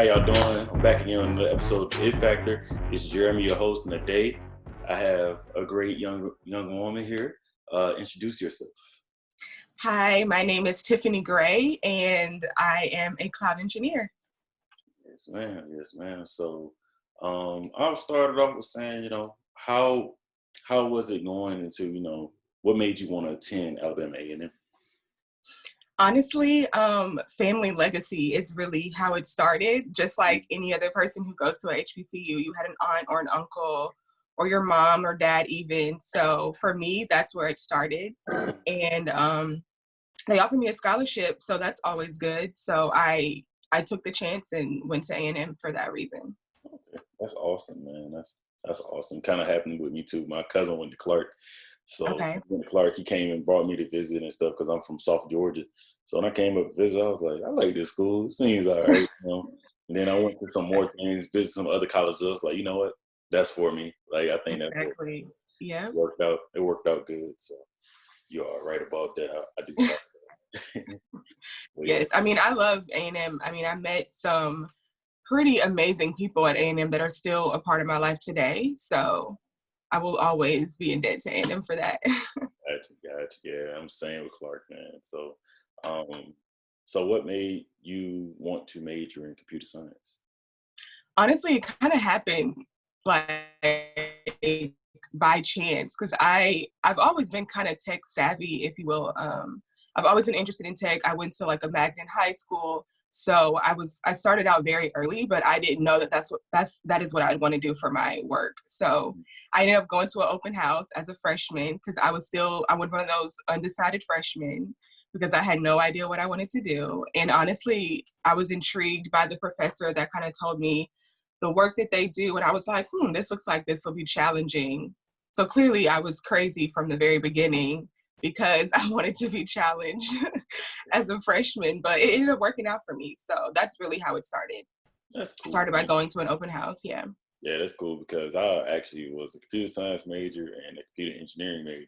How y'all doing? I'm back again on another episode of It Factor. It's Jeremy, your host, and today I have a great young woman here. Introduce yourself. Hi, my name is Tiffany Gray, and I am a cloud engineer. Yes, ma'am. Yes, ma'am. So, I'll start it off with saying, how was it going into, what made you want to attend Alabama A&M? Honestly, family legacy is really how it started. Just like any other person who goes to a HBCU, you had an aunt or an uncle or your mom or dad even. So for me, that's where it started. And they offered me a scholarship, so that's always good. So I took the chance and went to A&M for that reason. Okay. That's awesome, man. That's awesome. Kind of happened with me too. My cousin went to Clark. So Okay. when Clark, he came and brought me to visit and stuff because I'm from South Georgia. So when I came up to visit, I was like, I like this school. It seems all right, And then I went to some more things, visit some other colleges. I was like, you know what? That's for me. Like, I think that Exactly. Yeah. It worked out good. So you are right about that. I do. Yes. I mean, I love A&M. I mean, I met some pretty amazing people at A&M that are still a part of my life today. So I will always be in debt to A&M for that. Gotcha. Yeah, I'm saying with Clark, man. So, so what made you want to major in computer science? Honestly, it kind of happened like by chance because I've always been kind of tech savvy, if you will. I've always been interested in tech. I went to like a magnet high school. So I started out very early, but I didn't know that is what I'd want to do for my work. So I ended up going to an open house as a freshman because I was one of those undecided freshmen because I had no idea what I wanted to do. And honestly, I was intrigued by the professor that kind of told me the work that they do. And I was like, this looks like this will be challenging. So clearly I was crazy from the very beginning because I wanted to be challenged as a freshman, but it ended up working out for me. So that's really how it started. That's cool. Started by going to an open house, yeah. Yeah, that's cool because I actually was a computer science major and a computer engineering major.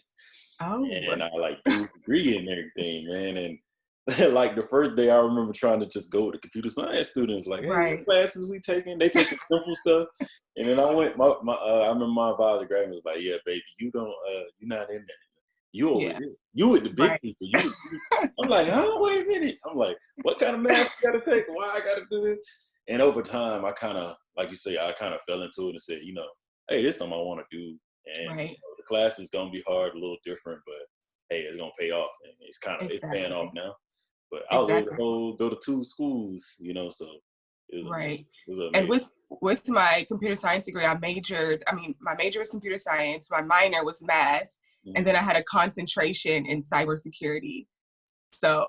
Oh. And I do degree and everything, man. And like the first day I remember trying to just go with the computer science students, like, hey, Right. what classes we taking? They taking simple stuff. And then I went, I remember my advisor grabbed me and was like, yeah, baby, you're not in there. You over here. You with the big people. I'm like, huh? Wait a minute. I'm like, what kind of math you gotta take? Why I gotta do this? And over time, I kind of, like you say, I kind of fell into it and said, hey, this is something I want to do. And the class is gonna be hard, a little different, but hey, it's gonna pay off. And it's it's paying off now. But I was able to go to two schools, so it was right. It was and with my computer science degree, my major was computer science, my minor was math, and then I had a concentration in cybersecurity. So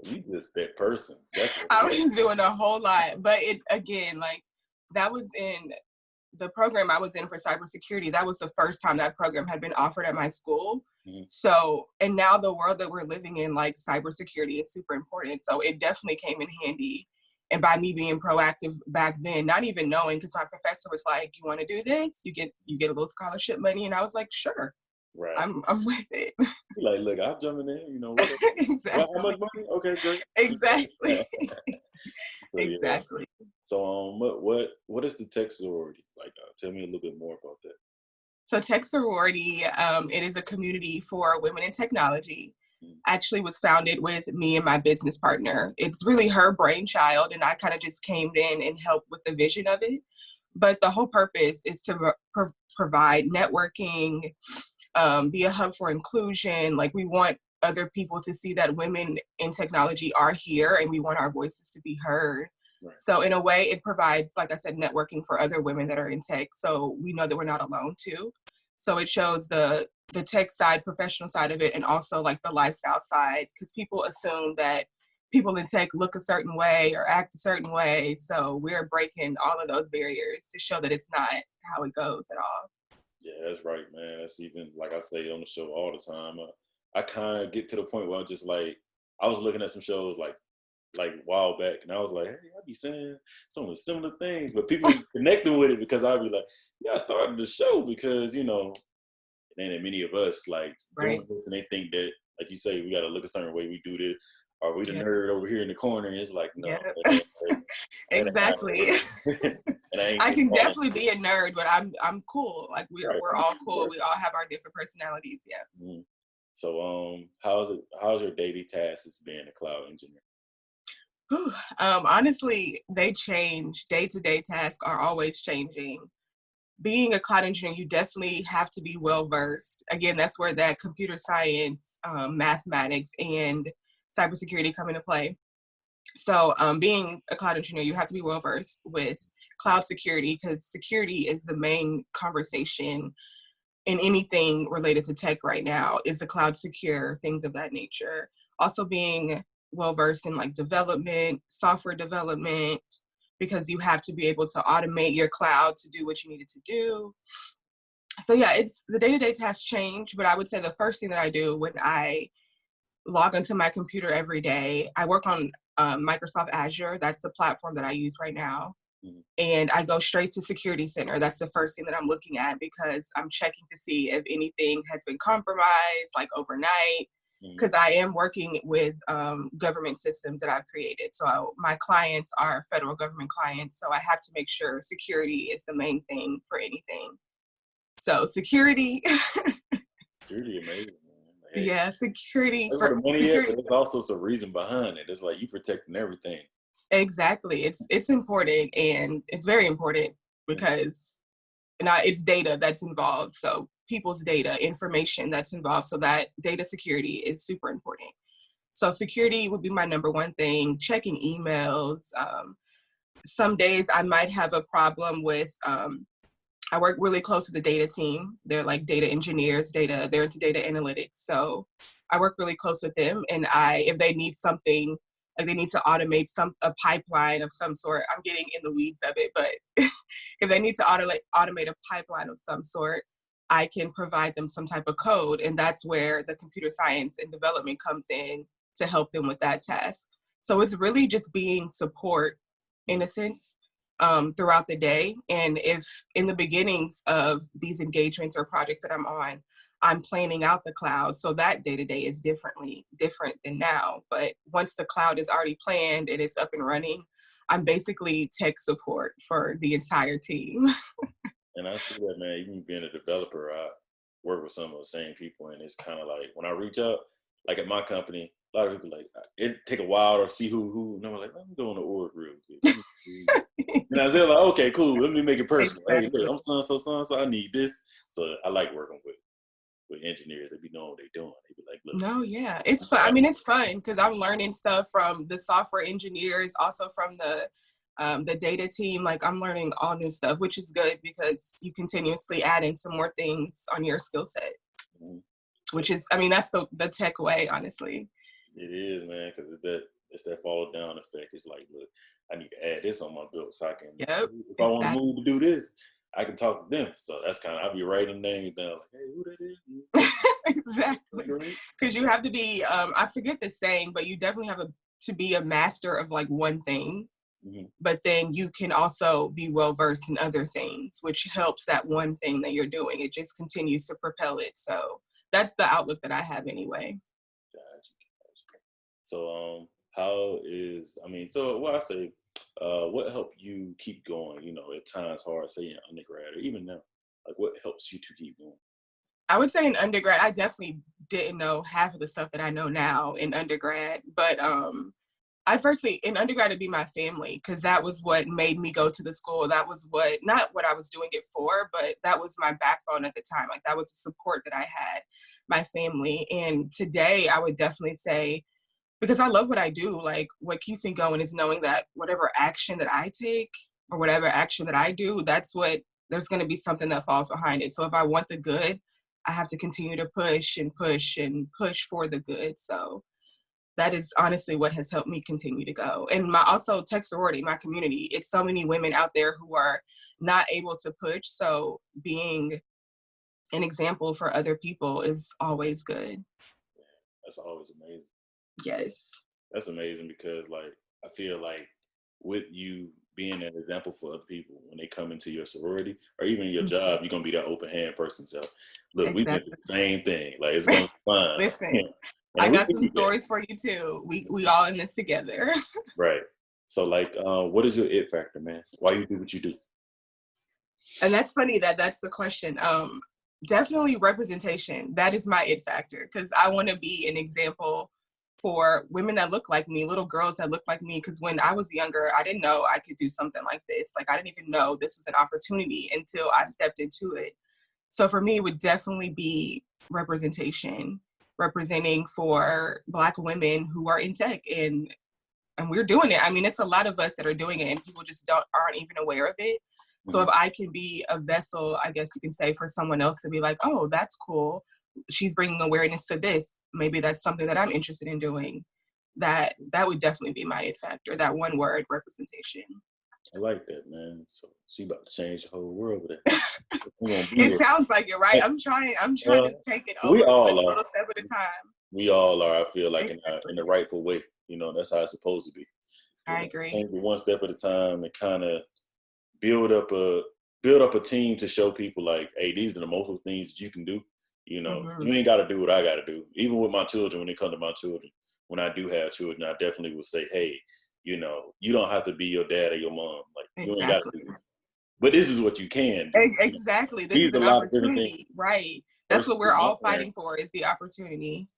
you just that person. I was doing a whole lot, but that was in the program I was in for cybersecurity. That was the first time that program had been offered at my school. So, and now the world that we're living in, like cybersecurity is super important. So it definitely came in handy. And by me being proactive back then, not even knowing, because my professor was like, you want to do this? You get a little scholarship money. And I was like, sure. Right. I'm with it. You're like, look, I'm jumping in, Exactly. How much money? Okay, great. Exactly. So, exactly. Yeah. So what is the tech sorority? Like, tell me a little bit more about that. So Tech Sorority, it is a community for women in technology. Actually was founded with me and my business partner. It's really her brainchild, and I kind of just came in and helped with the vision of it. But the whole purpose is to provide networking, be a hub for inclusion. Like, we want other people to see that women in technology are here, and we want our voices to be heard. Right. So in a way, it provides, like I said, networking for other women that are in tech. So we know that we're not alone too. So it shows the tech side, professional side of it, and also like the lifestyle side, because people assume that people in tech look a certain way or act a certain way. So we're breaking all of those barriers to show that it's not how it goes at all. Yeah, that's right, man. That's even, like I say on the show all the time. I kind of get to the point where I'm just like, I was looking at some shows like a while back, and I was like, hey, I be saying some of the similar things, but people connecting with it because I'd be like, yeah, I started the show because, and then many of us like doing this, and they think that, like you say, we got to look a certain way, we do this. are we the nerd over here in the corner? And it's like, no. Yeah. Exactly. I can definitely be a nerd, but I'm cool. Like we're all cool. We all have our different personalities. Yeah. Mm-hmm. So how's your daily tasks as being a cloud engineer? Honestly, they change. Day-to-day tasks are always changing. Being a cloud engineer, you definitely have to be well-versed. Again, that's where that computer science, mathematics, and cybersecurity come into play. So being a cloud engineer, you have to be well-versed with cloud security, because security is the main conversation in anything related to tech right now. Is the cloud secure, things of that nature. Also being well-versed in like development, software development, because you have to be able to automate your cloud to do what you need it to do. So yeah, it's the day-to-day tasks change, but I would say the first thing that I do when I log into my computer every day, I work on Microsoft Azure. That's the platform that I use right now. Mm-hmm. And I go straight to Security Center. That's the first thing that I'm looking at, because I'm checking to see if anything has been compromised, like overnight, because I am working with government systems that I've created. So my clients are federal government clients. So I have to make sure security is the main thing for anything. So security. Security, amazing. Hey, yeah, security. That's where the money is, but there's also some reason behind it. It's like you protecting everything. Exactly. It's important, and it's very important because it's data that's involved. So people's data, information that's involved. So that data security is super important. So security would be my number one thing. Checking emails. Some days I might have a problem with, I work really close to the data team. They're like data engineers, they're into data analytics. So I work really close with them, and if they need something, like they need to automate a pipeline of some sort, I'm getting in the weeds of it, but if they need to automate a pipeline of some sort, I can provide them some type of code, and that's where the computer science and development comes in to help them with that task. So it's really just being support, in a sense, throughout the day. And if in the beginnings of these engagements or projects that I'm on, I'm planning out the cloud, so that day-to-day is different than now. But once the cloud is already planned and it's up and running, I'm basically tech support for the entire team. And I see that, man. Even being a developer, I work with some of the same people, and it's kind of like when I reach out, like at my company, a lot of people like it take a while to see who, and I'm like, I'm doing the org real quick. And I said, like, okay, cool. Let me make it personal. Exactly. Hey, look, I'm so I need this. So I like working with engineers. They be knowing what they're doing. They be like, look. No, yeah, it's fun. I mean, it's fun because I'm learning stuff from the software engineers, also from the data team. Like I'm learning all new stuff, which is good because you continuously add in some more things on your skill set. Mm-hmm. Which is, I mean, that's the tech way, honestly. It is, man, because it's that follow down effect. It's like, look, I need to add this on my bill so I can. Yep, if I want to move to do this, I can talk to them. So that's kind of, I'll be writing names down, like, hey, who that is? Exactly. Because you have to be, I forget the saying, but you definitely have to be a master of like one thing. Mm-hmm. But then you can also be well versed in other things, which helps that one thing that you're doing. It just continues to propel it. So that's the outlook that I have anyway. Gotcha. So what helped you keep going, at times hard, say in undergrad or even now? Like what helps you to keep going? I would say in undergrad, I definitely didn't know half of the stuff that I know now in undergrad. But in undergrad, it'd be my family, because that was what made me go to the school. That was not what I was doing it for, but that was my backbone at the time. Like that was the support that I had, my family. And today I would definitely say, because I love what I do, like what keeps me going is knowing that whatever action that I take or whatever action that I do, there's going to be something that falls behind it. So if I want the good, I have to continue to push and push and push for the good. So that is honestly what has helped me continue to go. And also tech sorority, my community, it's so many women out there who are not able to push. So being an example for other people is always good. Yeah, that's always amazing. Yes. That's amazing because like, I feel like with you being an example for other people when they come into your sorority or even your job, you're going to be that open hand person. So look, exactly. We did the same thing. Like it's going to be fine. Listen, I got some stories for you too. We all in this together. Right. So like, what is your it factor, man? Why you do what you do? And that's funny that's the question. Definitely representation. That is my it factor, because I want to be an example for women that look like me, little girls that look like me. Because when I was younger, I didn't know I could do something like this. Like, I didn't even know this was an opportunity until I stepped into it. So for me, it would definitely be representation, representing for Black women who are in tech, and we're doing it. I mean, it's a lot of us that are doing it, and people just aren't even aware of it. So if I can be a vessel, I guess you can say, for someone else to be like, oh, that's cool, she's bringing awareness to this, maybe that's something that I'm interested in doing, that would definitely be my it factor, that one word, representation. I like that, man. So she about to change the whole world with it. It sounds like it, right? I'm trying to take it over, we all a little step at a time. We all are, I feel like, in the rightful way. You know, that's how it's supposed to be. I agree. Take it one step at a time and kind of build up a team to show people like, hey, these are the multiple things that you can do. You know, you ain't got to do what I got to do. Even with my children, when it comes to my children, when I do have children, I definitely would say, hey, you know, you don't have to be your dad or your mom. Like, you ain't got to do this. But this is what you can do. Exactly. This is an opportunity. Right. That's what we're all fighting for, is the opportunity.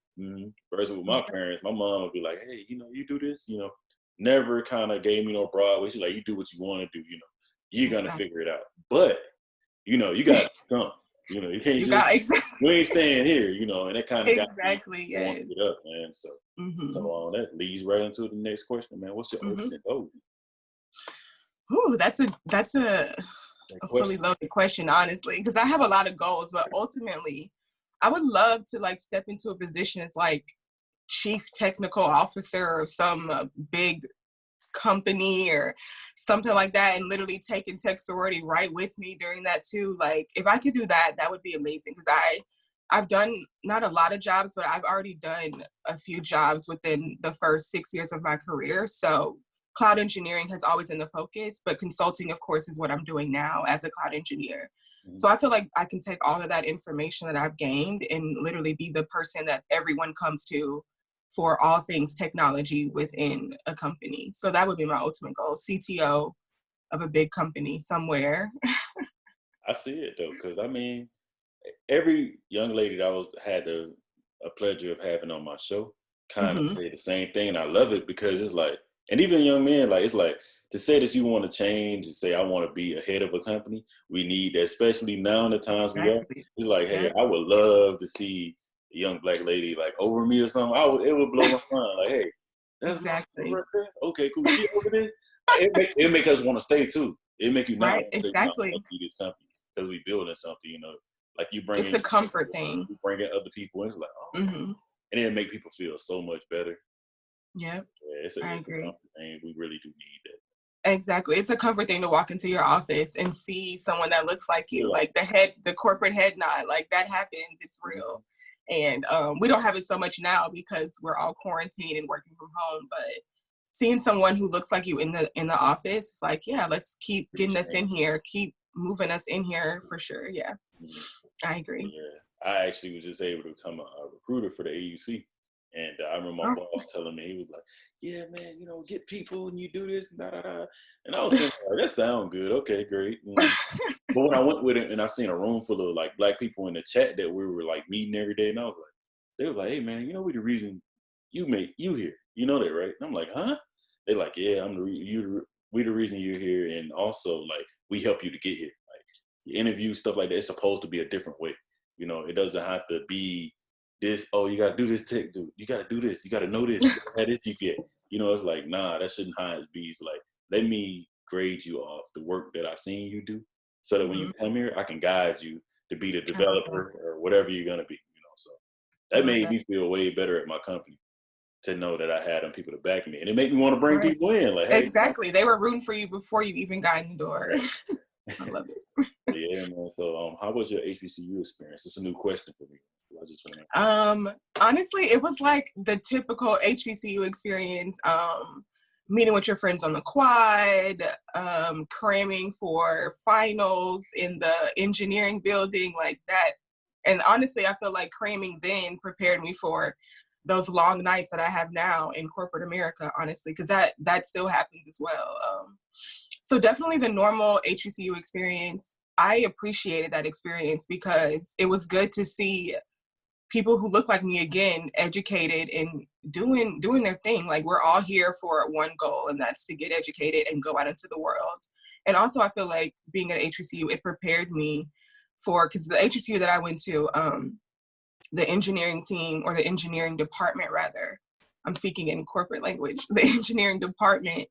Versus with my parents, my mom would be like, hey, you know, you do this, you know, never kind of gave me no broad way. She's like, you do what you want to do, you know, you're going to figure it out. But, you know, you got to come. You know, you can't you ain't staying here, you know, and that kind of got me wanting to get up, man. So, so that leads right into the next question, man. What's your ultimate goal? Ooh, that's a fully loaded question, honestly, because I have a lot of goals, but ultimately, I would love to like step into a position as like chief technical officer of some big company or something like that, and literally taking tech sorority right with me during that too. Like, if I could do that, that would be amazing, because I've done not a lot of jobs, but I've already done a few jobs within the first 6 years of my career. So cloud engineering has always been the focus, but consulting, of course, is what I'm doing now as a cloud engineer. So I feel like I can take all of that information that I've gained and literally be the person that everyone comes to for all things technology within a company. So that would be my ultimate goal, CTO of a big company somewhere. I see it though, because I mean, every young lady that had a pleasure of having on my show kind of say the same thing. And I love it, because it's like, and even young men, like, it's like, to say that you want to change and say, I want to be ahead of a company, we need that, especially now in the times we are. It's like, hey, I would love to see a young Black lady like over me or something. It would blow my mind. Like, hey, that's right there. Okay, cool. She over there. It make us want to stay too. It make you not want to be this company, because we building something, you know. Like, you bring it's a comfort thing. You bring in other people, and it's like, and it make people feel so much better. Yep. Yeah, I agree. And we really do need that. Exactly. It's a comfort thing to walk into your office and see someone that looks like you, like the corporate head nod, like that happens. It's real. And we don't have it so much now because we're all quarantined and working from home, but seeing someone who looks like you in the office, like, yeah, let's keep getting us in here, keep moving us in here for sure. Yeah. I agree. Yeah. I actually was just able to become a recruiter for the AUC. And I remember my boss telling me, he was like, yeah, man, you know, get people and you do this, and da da da. And I was thinking, like, that sounds good. Okay, great. But when I went with it and I seen a room full of like Black people in the chat that we were like meeting every day, and I was like, they was like, hey, man, you know, we the reason you here. You know that, right? And I'm like, huh? They're like, yeah, we the reason you're here. And also, like, we help you to get here. Like, interview, stuff like that, it's supposed to be a different way. You know, it doesn't have to be this, oh, you got to do this tech, dude. You got to do this. You got to know this. You got to have this GPA. You know, it's like, nah, that shouldn't how it be. It's like, let me grade you off the work that I seen you do, so that when you come here, I can guide you to be the developer or whatever you're going to be, you know. So that made me feel way better at my company, to know that I had them people to back me. And it made me want to bring people in. Like, hey. Exactly. They were rooting for you before you even got in the door. I love it. Yeah, man. So how was your HBCU experience? It's a new question for me. I just honestly, it was like the typical HBCU experience. Meeting with your friends on the quad, cramming for finals in the engineering building, like that. And honestly, I feel like cramming then prepared me for those long nights that I have now in corporate America, honestly, because that still happens as well. So definitely the normal HBCU experience, I appreciated that experience because it was good to see people who look like me again, educated and doing their thing. Like, we're all here for one goal, and that's to get educated and go out into the world. And also, I feel like being at HBCU, it prepared me for, because the HBCU that I went to, the engineering team, or the engineering department rather, I'm speaking in corporate language, the engineering department,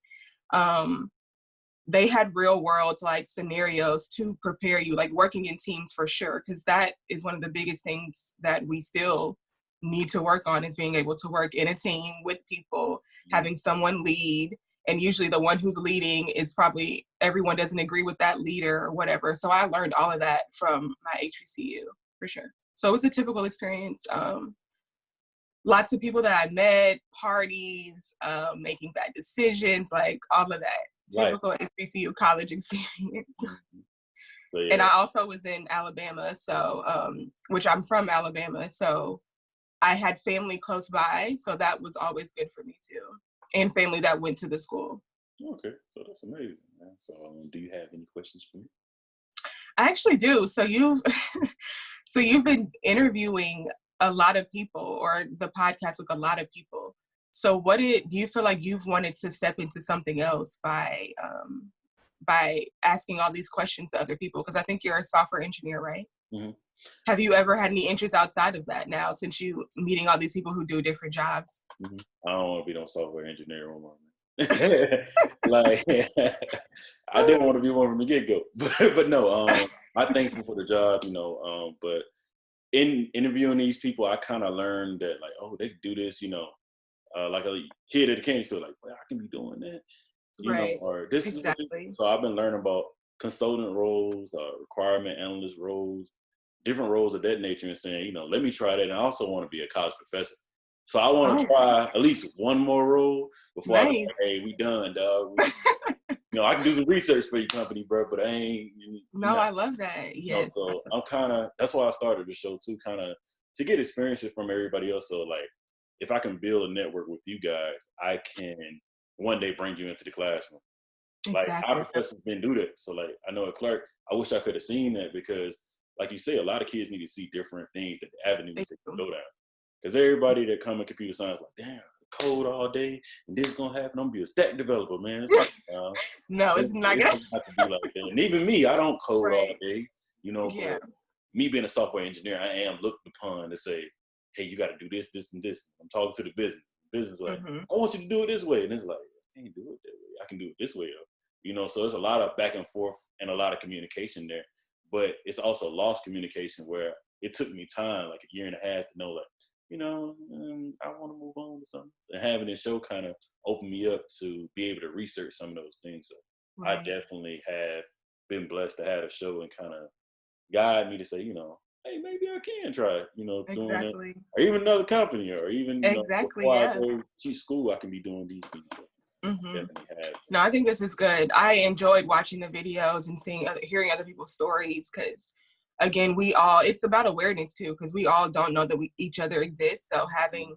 they had real world like scenarios to prepare you, like working in teams for sure, because that is one of the biggest things that we still need to work on, is being able to work in a team with people, having someone lead, and usually the one who's leading is probably, everyone doesn't agree with that leader or whatever. So I learned all of that from my HBCU for sure. So it was a typical experience. Lots of people that I met, parties, making bad decisions, like all of that. Typical HBCU college experience. So, yeah. And I also was in Alabama, so which I'm from Alabama, so I had family close by, so that was always good for me too, and family that went to the school. Okay, so that's amazing, man. So, do you have any questions for me? I actually do. So you've been interviewing a lot of people, or the podcast with a lot of people. So do you feel like you've wanted to step into something else by asking all these questions to other people? Because I think you're a software engineer, right? Mm-hmm. Have you ever had any interest outside of that now, since you meeting all these people who do different jobs? Mm-hmm. I don't want to be no software engineer on like, I didn't want to be one from the get-go, but no, I'm thankful for the job, but in interviewing these people, I kind of learned that, like, oh, they can do this, like a kid at the candy store, like, well, I can be doing that, Right. or this exactly. is what so I've been learning about consultant roles, requirement analyst roles, different roles of that nature, and saying, let me try that. And I also want to be a college professor. So I want to try at least one more role before I go, like, hey, we done, dog. I can do some research for your company, bro, but I ain't. No, I love that. Yes. So I'm that's why I started the show too, kind of to get experiences from everybody else. So, like, if I can build a network with you guys, I can one day bring you into the classroom. Exactly. Like, our professors didn't do that. So, like, I know at Clark, I wish I could have seen that, because, like you say, a lot of kids need to see different things, that the avenues they can go down. Because everybody that come in computer science, like, damn, code all day, and this is going to happen. I'm going to be a stack developer, man. It's like, no, it's not going to have to be like that. And even me, I don't code all day, Yeah. but me being a software engineer, I am looked upon to say, hey, you got to do this, this, and this. I'm talking to the business. Business like, I want you to do it this way. And it's like, I can't do it that way. I can do it this way, though. So it's a lot of back and forth and a lot of communication there. But it's also lost communication, where it took me time, like a year and a half, to know, like, I want to move on to something. And having this show kind of opened me up to be able to research some of those things. So I definitely have been blessed to have a show and kind of guide me to say, hey, maybe I can try, doing it, or even another company, or even, before I go to school, I can be doing these things. No, I think this is good. I enjoyed watching the videos and hearing other people's stories, because again, it's about awareness too, because we all don't know that each other exists. So having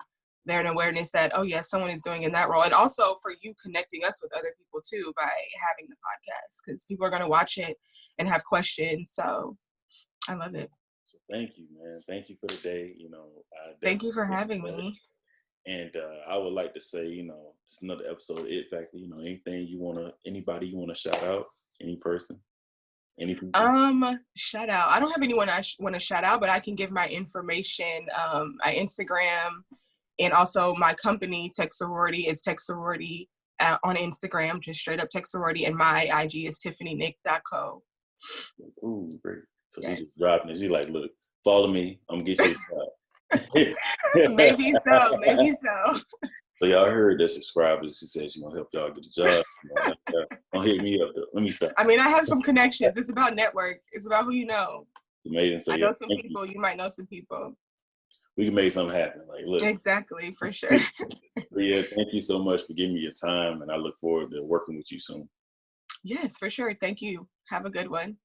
an awareness that, oh yes, someone is doing in that role. And also for you connecting us with other people too, by having the podcast, because people are going to watch it and have questions. So I love it. So thank you, man. Thank you for the day. Thank you for having me. And I would like to say, it's another episode of It Factor. Anybody you want to shout out? Any person? Any people? Shout out. I don't have anyone I want to shout out, but I can give my information, my Instagram, and also my company, Tech Sorority, is Tech Sorority on Instagram, just straight up Tech Sorority, and my IG is tiffanynick.co. Ooh, great. So she just dropping it. She like, look, follow me. I'm gonna get you a job. Maybe so. Maybe so. So y'all heard that subscribers. She said she's gonna help y'all get a job. Don't hit me up though. Let me stop. I mean, I have some connections. It's about network. It's about who you know. Amazing. So I know some people. You might know some people. We can make something happen. Like, look. Exactly, for sure. Yeah, thank you so much for giving me your time, and I look forward to working with you soon. Yes, for sure. Thank you. Have a good one.